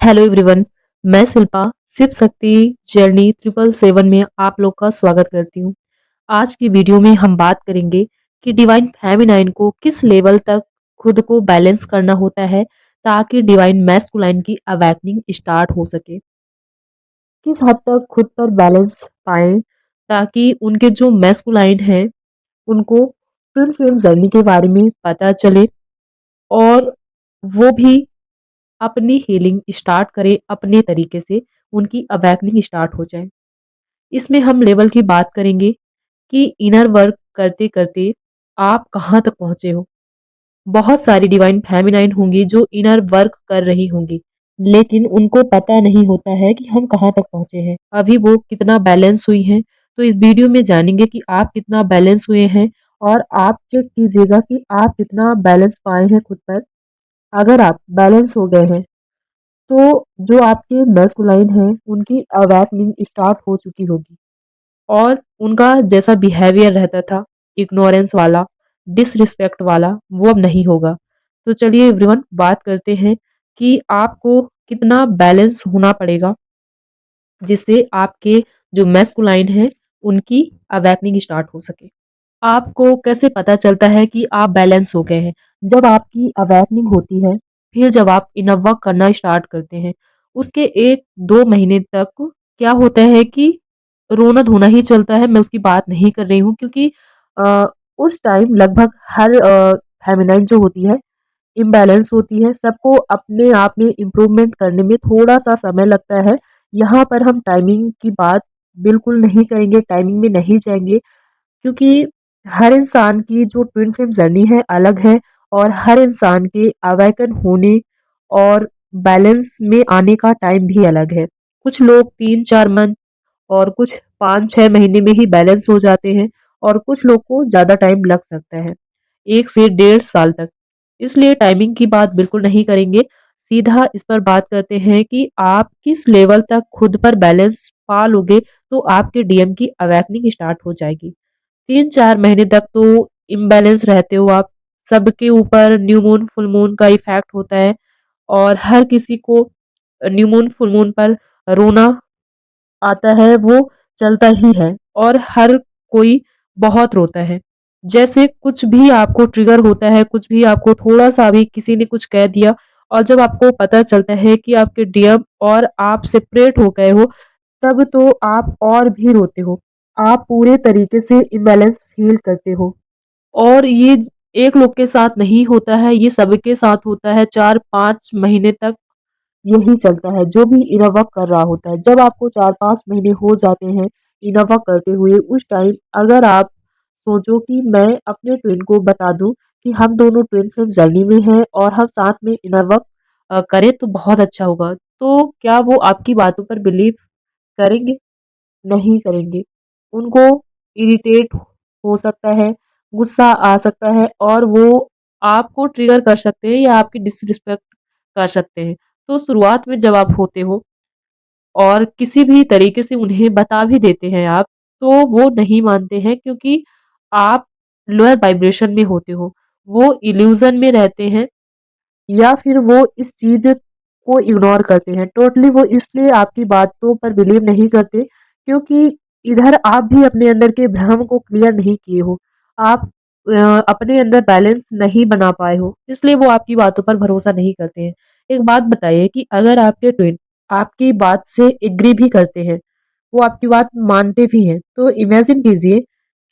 Hello everyone. मैं Shilpa Shiv Shakti journey 777 में आप लोग का स्वागत करती हूँ। आज की वीडियो में हम बात करेंगे कि डिवाइन फेमिनाइन को किस लेवल तक खुद को बैलेंस करना होता है ताकि डिवाइन मैस्कुलाइन की अवेकनिंग स्टार्ट हो सके। किस हद तक खुद पर बैलेंस पाएं ताकि उनके जो मैस्कुलाइन है उनको ट्विन फ्लेम जर्नी के बारे में पता चले और वो भी अपनी हीलिंग स्टार्ट करें अपने तरीके से, उनकी अवेकनिंग स्टार्ट हो जाए। इसमें हम लेवल की बात करेंगे कि इनर वर्क करते-करते आप कहाँ तक पहुँचे हो। बहुत सारी डिवाइन फेमिनाइन होंगी जो इनर वर्क कर रही होंगी, लेकिन उनको पता नहीं होता है कि हम कहाँ तक पहुँचे हैं। अभी वो कितना बैलेंस हुई हैं, तो इस वीडियो में जानेंगे कि आप कितना बैलेंस हुए हैं और आप चेक कीजिएगा कि आप कितना बैलेंस पाए हैं खुद पर। अगर आप बैलेंस हो गए हैं तो जो आपके मैस्कुलाइन हैं, उनकी अवेकनिंग स्टार्ट हो चुकी होगी और उनका जैसा बिहेवियर रहता था, इग्नोरेंस वाला, डिसरिस्पेक्ट वाला, वो अब नहीं होगा। तो चलिए एवरीवन बात करते हैं कि आपको कितना बैलेंस होना पड़ेगा, जिससे आपके जो मैस्कुलाइन हैं, उनकी अवेकनिंग स्टार्ट हो सके। आपको कैसे पता चलता है कि आप बैलेंस हो गए हैं? जब आपकी अवेकनिंग होती है, फिर जब आप इनर वर्क करना स्टार्ट करते हैं, उसके 1-2 महीने तक क्या होता है कि रोना-धोना ही चलता है। मैं उसकी बात नहीं कर रही हूँ क्योंकि अ, उस टाइम लगभग हर फेमिनाइन जो होती है, इम्बैलेंस होती है। सबको अपने आप में इम्प्रूवमेंट करने में थोड़ा-सा समय लगता है। यहाँ पर हम टाइमिंग की बात बिल्कुल नहीं करेंगे, टाइमिंग में नहीं जाएँगे क्योंकि हर इंसान की जो ट्विन फ्लेम जर्नी है अलग है और हर इंसान के अवेकन होने और बैलेंस में आने का टाइम भी अलग है। कुछ लोग 3-4 मंथ और कुछ 5-6 महीने में ही बैलेंस हो जाते हैं और कुछ लोग को ज़्यादा टाइम लग सकता है, 1 से डेढ़ साल तक। इसलिए टाइमिंग की बात बिल्कुल नहीं करेंगे, सीधा इस पर बात करते हैं कि आप किस लेवल तक खुद पर बैलेंस पा लोगे, तो आपके डीएम की अवेकनिंग स्टार्ट हो जाएगी। 3-4 महीने तक तो इम्बैलेंस रहते हो आप, सबके ऊपर न्यू मून, फुल मून का इफ़ेक्ट होता है और हर किसी को न्यू मून, फुल मून पर रोना आता है, वो चलता ही है और हर कोई बहुत रोता है। जैसे कुछ भी आपको ट्रिगर होता है, कुछ भी आपको थोड़ा-सा भी किसी ने कुछ कह दिया और जब आपको पता चलता है कि आपके डीएम और आप सेपरेट हो गए हो, तब तो आप और भी रोते हो। आप पूरे तरीके से इम्बैलेंस फ़ील करते हो और ये एक लोग के साथ नहीं होता है, ये सबके साथ होता है। 4-5 महीने तक यही चलता है, जो भी इनर वर्क कर रहा होता है। जब आपको 4-5 महीने हो जाते हैं इनर वर्क करते हुए, उस टाइम अगर आप सोचो कि मैं अपने ट्विन को बता दूँ कि हम दोनों ट्विन फ्लेम जर्नी में हैं और हम साथ में इनर वर्क करें तो बहुत अच्छा होगा। तो क्या वो आपकी बातों पर बिलीव करेंगे? नहीं करेंगे। उनको इरिटेट हो सकता है, गुस्सा आ सकता है और वो आपको ट्रिगर कर सकते हैं या आपकी डिसरिस्पेक्ट कर सकते हैं। तो शुरुआत में जब आप होते हो और किसी भी तरीके से उन्हें बता भी देते हैं आप, तो वो नहीं मानते हैं क्योंकि आप लोअर वाइब्रेशन में होते हो। वो इल्यूज़न में रहते हैं या फिर वो इस चीज़ को इग्नोर करते हैं। टोटली वो इसलिए आपकी बातों पर बिलीव नहीं करते क्योंकि इधर आप भी अपने अंदर के भ्रम को क्लियर नहीं किए हो। आप अपने अंदर बैलेंस नहीं बना पाए हो, इसलिए वो आपकी बातों पर भरोसा नहीं करते हैं। एक बात बताइए कि अगर आपके ट्विन आपकी बात से एग्री भी करते हैं, वो आपकी बात मानते भी हैं, तो इमेजिन कीजिए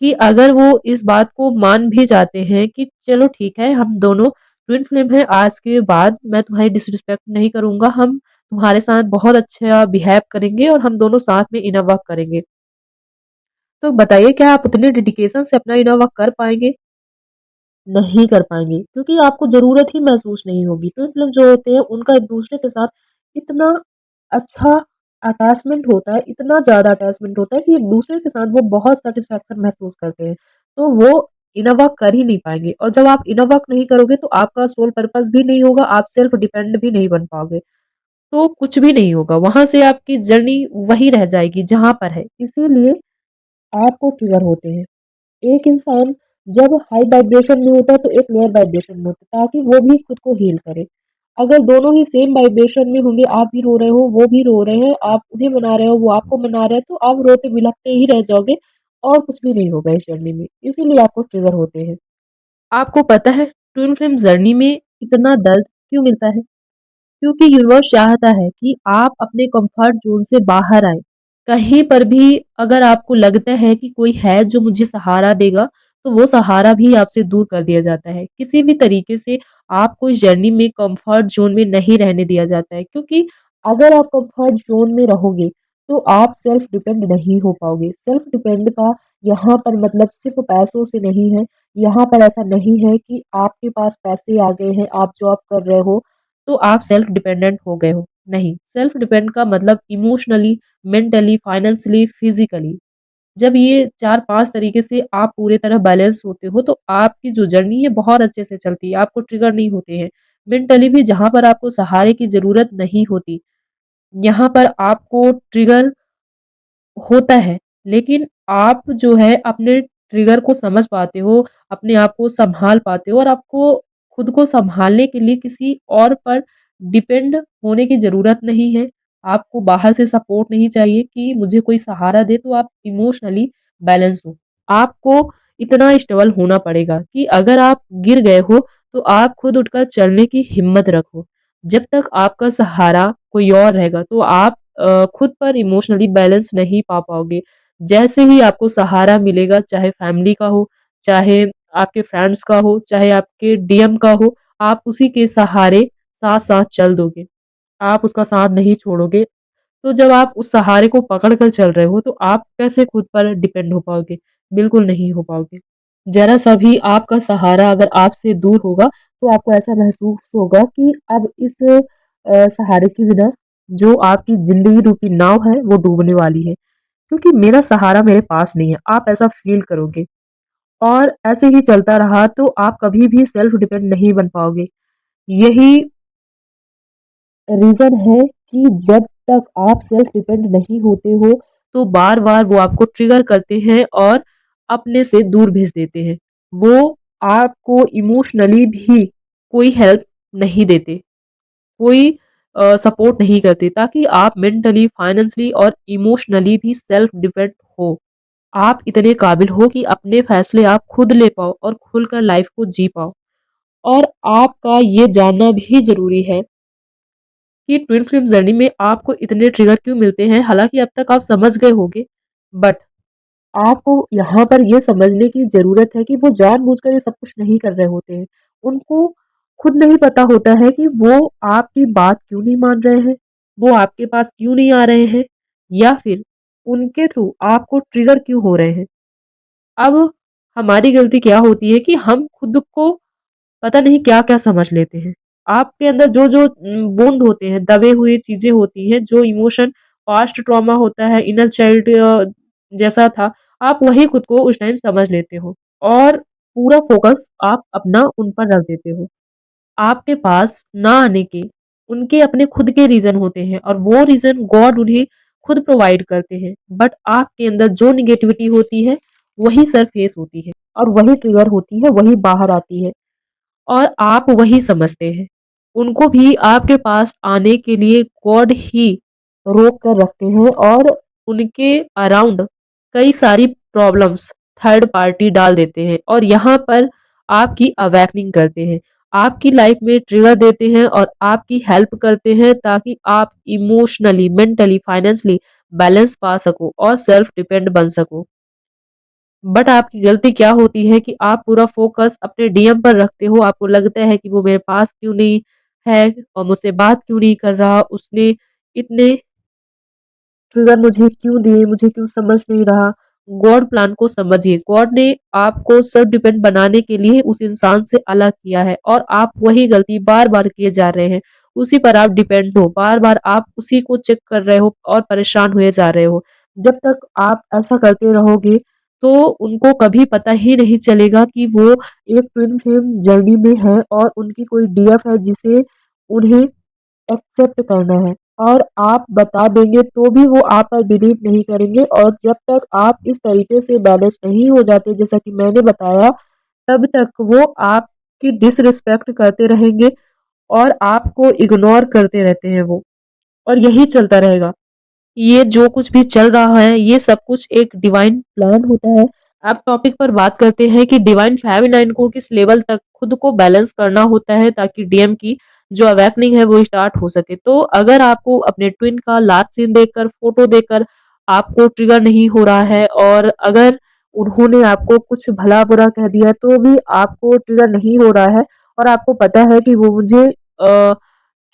कि अगर वो इस बात को मान भी जाते हैं कि चलो ठीक है, हम दोनों ट्विन फ्लेम है, आज के बाद मैं तुम्हारी डिसरिस्पेक्ट नहीं करूँगा, हम तुम्हारे साथ बहुत अच्छा बिहेव करेंगे और हम दोनों साथ में इनर वर्क करेंगे। तो बताइए क्या आप उतने डेडिकेशन से अपना इनर वर्क कर पाएँगे? नहीं कर पाएँगे क्योंकि आपको ज़रूरत ही महसूस नहीं होगी। ट्विन फ्लेम जो होते हैं उनका एक-दूसरे के साथ इतना अच्छा अटैचमेंट होता है, इतना ज़्यादा अटैचमेंट होता है कि एक-दूसरे के साथ वो बहुत सैटिस्फैक्शन महसूस करते हैं। तो वो इनर वर्क कर ही नहीं पाएँगे और जब आप इनर वर्क नहीं करोगे तो आपका सोल पर्पस भी नहीं होगा, आप सेल्फ डिपेंड भी नहीं बन पाओगे। तो कुछ भी नहीं होगा, वहाँ से आपकी जर्नी वही रह जाएगी जहाँ पर है। इसीलिए आपको ट्रिगर होते हैं। एक इंसान जब हाई वाइब्रेशन में होता है तो एक लोअर वाइब्रेशन में होता है ताकि वो भी खुद को हील करे। अगर दोनों ही सेम वाइब्रेशन में होंगे, आप भी रो रहे हो, वो भी रो रहे हैं, आप उन्हें मना रहे हो, वो आपको मना रहे हैं, तो आप रोते-बिलखते ही रह जाओगे और कुछ भी नहीं होगा इस जर्नी में। इसीलिए आपको ट्रिगर होते हैं। आपको पता है ट्विन फ्लेम जर्नी में इतना दर्द क्यों मिलता है? क्योंकि यूनिवर्स चाहता है कि आप अपने कंफर्ट जोन से बाहर आए। कहीं पर भी अगर आपको लगता है कि कोई है जो मुझे सहारा देगा, तो वो सहारा भी आपसे दूर कर दिया जाता है। किसी भी तरीके से आपको इस जर्नी में कंफर्ट जोन में नहीं रहने दिया जाता है, क्योंकि अगर आप कंफर्ट जोन में रहोगे, तो आप सेल्फ डिपेंड नहीं हो पाओगे। सेल्फ डिपेंड का यहाँ पर मतलब सिर्फ पैसों से नहीं है। यहाँ पर ऐसा नहीं है कि आपके पास पैसे आ गए हैं, आप जॉब कर रहे हो तो आप सेल्फ डिपेंडेंट हो गए हो। नहीं, सेल्फ डिपेंड का मतलब इमोशनली, मेंटली, फाइनेंशियली, फिजिकली जब ये 4-5 तरीके से आप पूरी तरह बैलेंस होते हो, तो आपकी जो जर्नी है बहुत अच्छे से चलती है, आपको ट्रिगर नहीं होते हैं। मेंटली भी जहाँ पर आपको सहारे की ज़रूरत नहीं होती, यहाँ पर आपको ट्रिगर होता है, लेकिन आप जो है अपने ट्रिगर को समझ पाते हो, अपने आप को सँभाल पाते हो और आपको खुद को सँभालने के लिए किसी और पर डिपेंड होने की ज़रूरत नहीं है। आपको बाहर से सपोर्ट नहीं चाहिए कि मुझे कोई सहारा दे, तो आप इमोशनली बैलेंस हो। आपको इतना स्टेबल होना पड़ेगा कि अगर आप गिर गए हो, तो आप खुद उठकर चलने की हिम्मत रखो। जब तक आपका सहारा कोई और रहेगा, तो आप खुद पर इमोशनली बैलेंस नहीं पा पाओगे। जैसे ही आपको सहारा मिलेगा, चाहे फैमिली का हो, चाहे आपके फ्रेंड्स का हो, चाहे आपके डीएम का हो, आप उसी के सहारे साथ-साथ चल दोगे। आप उसका साथ नहीं छोड़ोगे। तो जब आप उस सहारे को पकड़ कर चल रहे हो, तो आप कैसे खुद पर डिपेंड हो पाओगे? बिल्कुल नहीं हो पाओगे। ज़रा-सा भी आपका सहारा अगर आपसे दूर होगा, तो आपको ऐसा महसूस होगा कि अब इस सहारे के बिना जो आपकी ज़िंदगी रूपी नाव है, वो डूबने वाली है, क्योंकि मेरा सहारा मेरे पास नहीं है, आप ऐसा फ़ील करोगे। और ऐसे ही चलता रहा तो आप कभी भी सेल्फ डिपेंड नहीं बन पाओगे। यही रीज़न है कि जब तक आप सेल्फ डिपेंड नहीं होते हो, तो बार-बार वो आपको ट्रिगर करते हैं और अपने से दूर भेज देते हैं। वो आपको इमोशनली भी कोई हेल्प नहीं देते, कोई सपोर्ट नहीं करते ताकि आप मेंटली, फाइनेंशियली और इमोशनली भी सेल्फ डिपेंड हो। आप इतने काबिल हो कि अपने फैसले आप खुद ले पाओ और खुलकर लाइफ को जी पाओ। और आपका ये जानना भी ज़रूरी है कि ट्विन फ्लेम जर्नी में आपको इतने ट्रिगर क्यों मिलते हैं। हालाँकि अब तक आप समझ गए होंगे, बट आपको यहाँ पर ये समझने की ज़रूरत है कि वो जानबूझकर ये सब कुछ नहीं कर रहे होते हैं। उनको खुद नहीं पता होता है कि वो आपकी बात क्यों नहीं मान रहे हैं, वो आपके पास क्यों नहीं आ रहे हैं या फिर उनके थ्रू आपको ट्रिगर क्यों हो रहे हैं। अब हमारी गलती क्या होती है कि हम खुद को पता नहीं क्या-क्या समझ लेते हैं। आपके अंदर जो-जो वुंड होते हैं, दबे हुए चीज़ें होती हैं, जो इमोशन पास्ट ट्रॉमा होता है, इनर चाइल्ड जैसा था, आप वही खुद को उस टाइम समझ लेते हो और पूरा फ़ोकस आप अपना उन पर रख देते हो। आपके पास ना आने के उनके अपने खुद के रीज़न होते हैं और वो रीज़न गॉड उन्हें खुद प्रोवाइड करते हैं। बट आपके अंदर जो नेगेटिविटी होती है, वही सरफेस होती है और वही ट्रिगर होती है, वही बाहर आती है। और आप वही समझते हैं। उनको भी आपके पास आने के लिए गॉड ही रोक कर रखते हैं और उनके अराउंड कई सारी प्रॉब्लम्स थर्ड पार्टी डाल देते हैं और यहाँ पर आपकी अवेकनिंग करते हैं। आपकी लाइफ में ट्रिगर देते हैं और आपकी हेल्प करते हैं ताकि आप इमोशनली, मेंटली, फाइनेंशियली बैलेंस पा सको और सेल्फ डिपेंड बन सको। बट आपकी गलती क्या होती है कि आप पूरा फ़ोकस अपने डीएम पर रखते हो, आपको लगता है कि वो मेरे पास क्यों नहीं है और मुझसे बात क्यों नहीं कर रहा, उसने इतने ट्रिगर मुझे क्यों दिए, मुझे क्यों समझ नहीं रहा। गॉड प्लान को समझिए, गॉड ने आपको सेल्फ डिपेंडेंट बनाने के लिए उस इंसान से अलग किया है और आप वही गलती बार-बार किए जा रहे हैं। उसी पर आप डिपेंड हो, बार-बार आप उसी को चेक कर रहे हो और परेशान हुए जा रहे हो। जब तक आप ऐसा करते रहोगे, तो उनको कभी पता ही नहीं चलेगा कि वो एक ट्विन फ्लेम जर्नी में है और उनकी कोई डीएफ है जिसे उन्हें एक्सेप्ट करना है और आप बता देंगे तो भी वो आप पर बिलीव नहीं करेंगे और जब तक आप इस तरीके से बैलेंस नहीं हो जाते जैसा कि मैंने बताया, तब तक वो आपकी डिसरिस्पेक्ट करते रहेंगे और आपको इग्नोर करते रहते हैं वो, और यही चलता रहेगा। ये जो कुछ भी चल रहा है, ये सब कुछ एक डिवाइन प्लान होता है। अब टॉपिक पर बात करते हैं कि डिवाइन फेमिनाइन को किस लेवल तक खुद को बैलेंस करना होता है ताकि डीएम की जो अवेकनिंग है वो स्टार्ट हो सके। तो अगर आपको अपने ट्विन का लास्ट सीन देखकर, फोटो देखकर आपको ट्रिगर नहीं हो रहा है, और अगर उन्होंने आपको कुछ भला-बुरा कह दिया तो भी आपको ट्रिगर नहीं हो रहा है, और आपको पता है कि वो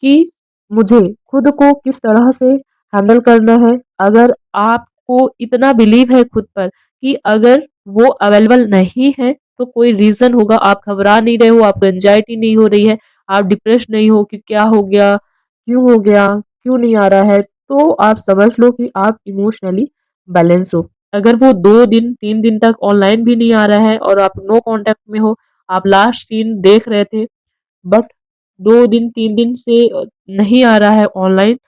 कि मुझे खुद को किस तरह से हैंडल करना है। अगर आपको इतना बिलीव है खुद पर कि अगर वो अवेलेबल नहीं है तो कोई रीज़न होगा, आप घबरा नहीं रहे हो, आपको एंग्जायटी नहीं हो रही है, आप डिप्रेस नहीं हो कि क्या हो गया, क्यों हो गया, क्यों नहीं आ रहा है, तो आप समझ लो कि आप इमोशनली बैलेंस हो। अगर वो 2 दिन, 3 दिन तक ऑनलाइन भी नहीं आ रहा है और आप नो कॉन्टैक्ट में हो, आप लास्ट सीन देख रहे थे बट 2 दिन 3 दिन से नहीं आ रहा है ऑनलाइन,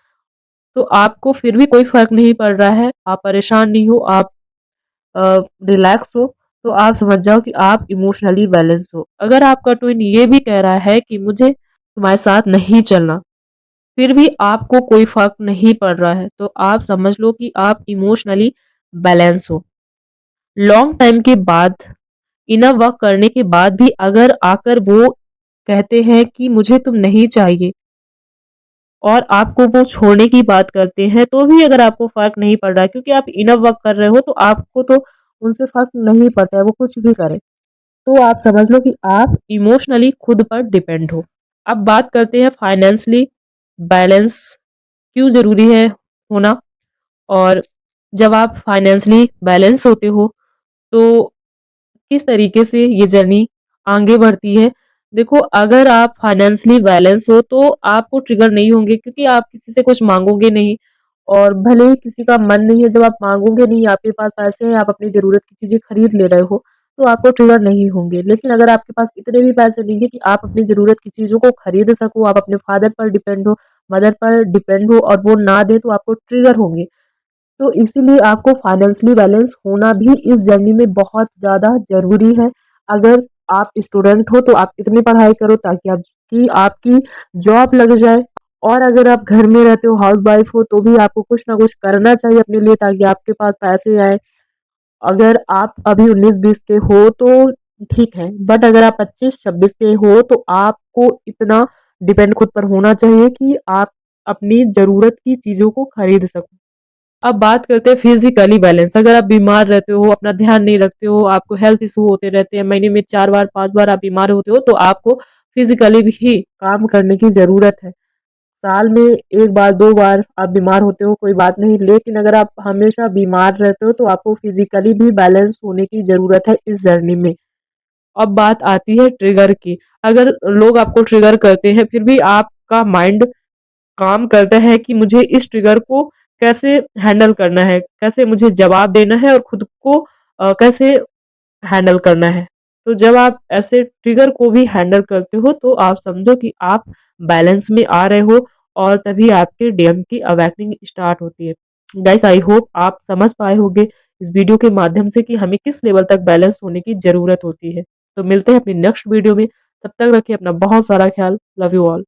तो आपको फिर भी कोई फ़र्क नहीं पड़ रहा है, आप परेशान नहीं हो, आप रिलैक्स हो, तो आप समझ जाओ कि आप इमोशनली बैलेंस हो। अगर आपका ट्विन ये भी कह रहा है कि मुझे तुम्हारे साथ नहीं चलना, फिर भी आपको कोई फ़र्क नहीं पड़ रहा है, तो आप समझ लो कि आप इमोशनली बैलेंस हो। लॉन्ग टाइम के बाद, इनफ वर्क करने के बाद भी अगर आकर वो कहते हैं कि मुझे तुम नहीं चाहिए, और आपको वो छोड़ने की बात करते हैं, तो भी अगर आपको फ़र्क नहीं पड़ रहा है क्योंकि आप इनफ वर्क कर रहे हो, तो आपको तो उनसे फ़र्क नहीं पड़ता है, वो कुछ भी करें। तो आप समझ लो कि आप इमोशनली खुद पर डिपेंड हो। अब बात करते हैं फाइनेंशियली बैलेंस क्यों ज़रूरी है होना, और जब आप फाइनेंशियली बैलेंस होते हो, तो किस तरीके से ये जर्नी आगे बढ़ती है। देखो, अगर आप फाइनेंशियली बैलेंस हो तो आपको ट्रिगर नहीं होंगे क्योंकि आप किसी से कुछ माँगोगे नहीं, और भले ही किसी का मन नहीं है, जब आप माँगोगे नहीं, आपके पास पैसे हैं, आप अपनी ज़रूरत की चीज़ें खरीद ले रहे हो, तो आपको ट्रिगर नहीं होंगे। लेकिन अगर आपके पास इतने भी पैसे नहीं है कि आप अपनी ज़रूरत की चीज़ों को खरीद सको, आप अपने फादर पर डिपेंड हो, मदर पर डिपेंड हो और वो ना दें, तो आपको ट्रिगर होंगे। तो इसीलिए आपको फाइनेंशियली बैलेंस होना भी इस जर्नी में बहुत ज़्यादा ज़रूरी है। अगर आप स्टूडेंट हो तो आप इतनी पढ़ाई करो ताकि आपकी जॉब लग जाए, और अगर आप घर में रहते हो, हाउसवाइफ हो, तो भी आपको कुछ ना कुछ करना चाहिए अपने लिए ताकि आपके पास पैसे आएँ। अगर आप अभी 19-20 के हो तो ठीक है, बट अगर आप 25-26 के हो तो आपको इतना डिपेंड खुद पर होना चाहिए कि आप अपनी ज़रूरत की चीज़ों को खरीद सको। अब बात करते हैं फिजिकली बैलेंस। अगर आप बीमार रहते हो, अपना ध्यान नहीं रखते हो, आपको हेल्थ इशू होते रहते हैं, महीने में 4 बार 5 बार आप बीमार होते हो, तो आपको फिजिकली भी काम करने की ज़रूरत है। साल में 1 बार 2 बार आप बीमार होते हो, कोई बात नहीं, लेकिन अगर आप हमेशा बीमार रहते हो तो आपको फिजिकली भी बैलेंस होने की ज़रूरत है इस जर्नी में। अब बात आती है ट्रिगर की। अगर लोग आपको ट्रिगर करते हैं, फिर भी आपका माइंड काम करता है कि मुझे इस ट्रिगर को कैसे हैंडल करना है, कैसे मुझे जवाब देना है और खुद को कैसे हैंडल करना है। तो जब आप ऐसे ट्रिगर को भी हैंडल करते हो तो आप समझो कि आप बैलेंस में आ रहे हो, और तभी आपके डीएम की अवेकनिंग स्टार्ट होती है। गाइस, आई होप आप समझ पाए होंगे इस वीडियो के माध्यम से कि हमें किस लेवल तक बैलेंस होने की ज़रूरत होती है। तो मिलते हैं अपनी नेक्स्ट वीडियो में, तब तक रखिए अपना बहुत सारा ख्याल। Love you all.